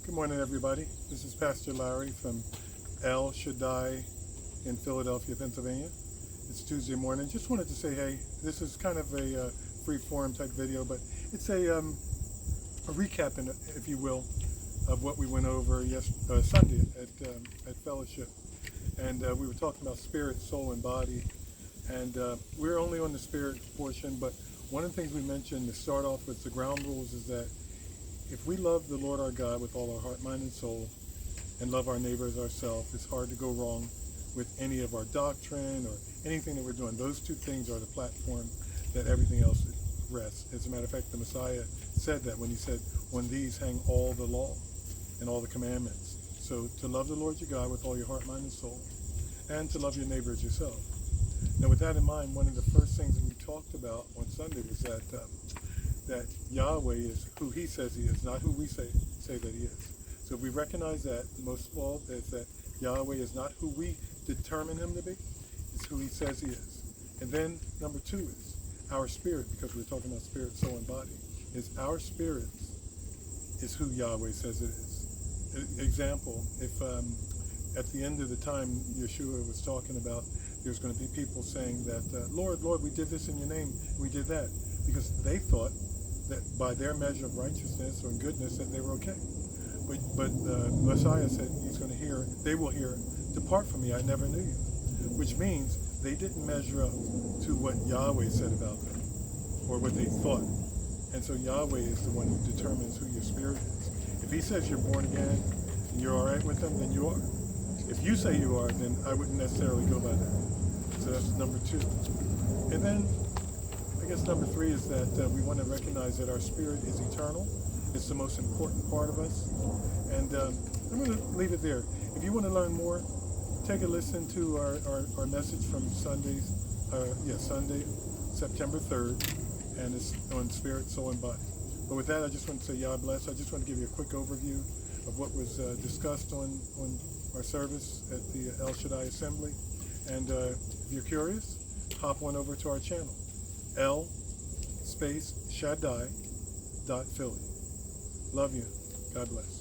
Good morning, everybody. This is Pastor Larry from El Shaddai in Philadelphia, Pennsylvania. It's Tuesday morning. Just wanted to say, hey, this is kind of a free-form type video, but it's a recap, if you will, of what we went over Sunday at Fellowship. And we were talking about spirit, soul, and body. And we're only on the spirit portion, but one of the things we mentioned to start off with the ground rules is that if we love the Lord our God with all our heart, mind, and soul, and love our neighbor as ourselves, it's hard to go wrong with any of our doctrine or anything that we're doing. Those two things are the platform that everything else rests. As a matter of fact, the Messiah said that when he said, on these hang all the law and all the commandments. So to love the Lord your God with all your heart, mind, and soul, and to love your neighbor as yourself. Now with that in mind, one of the first things that we talked about on Sunday was that Yahweh is who he says he is, not who we say that he is. So if we recognize that, most of all, is that Yahweh is not who we determine him to be, it's who he says he is. And then number two is our spirit, because we're talking about spirit, soul, and body, is our spirit is who Yahweh says it is. Example, if at the end of the time Yeshua was talking about there's going to be people saying that, Lord, we did this in your name, we did that, because they thought that by their measure of righteousness or goodness that they were okay. But the Messiah said they will hear, depart from me, I never knew you. Which means they didn't measure up to what Yahweh said about them or what they thought. And so Yahweh is the one who determines who your spirit is. If he says you're born again and you're all right with him, then you are. If you say you are, then I wouldn't necessarily go by that. So that's number two. And then I guess number three is that we want to recognize that our spirit is eternal. It's the most important part of us. And I'm going to leave it there. If you want to learn more, take a listen to our message from Sunday, September 3rd, and it's on spirit, soul, and body. But with that, I just want to say Yah bless. I just want to give you a quick overview of what was discussed on our service at the El Shaddai Assembly. And if you're curious, hop on over to our channel, Shaddai.Philly. Love you. God bless.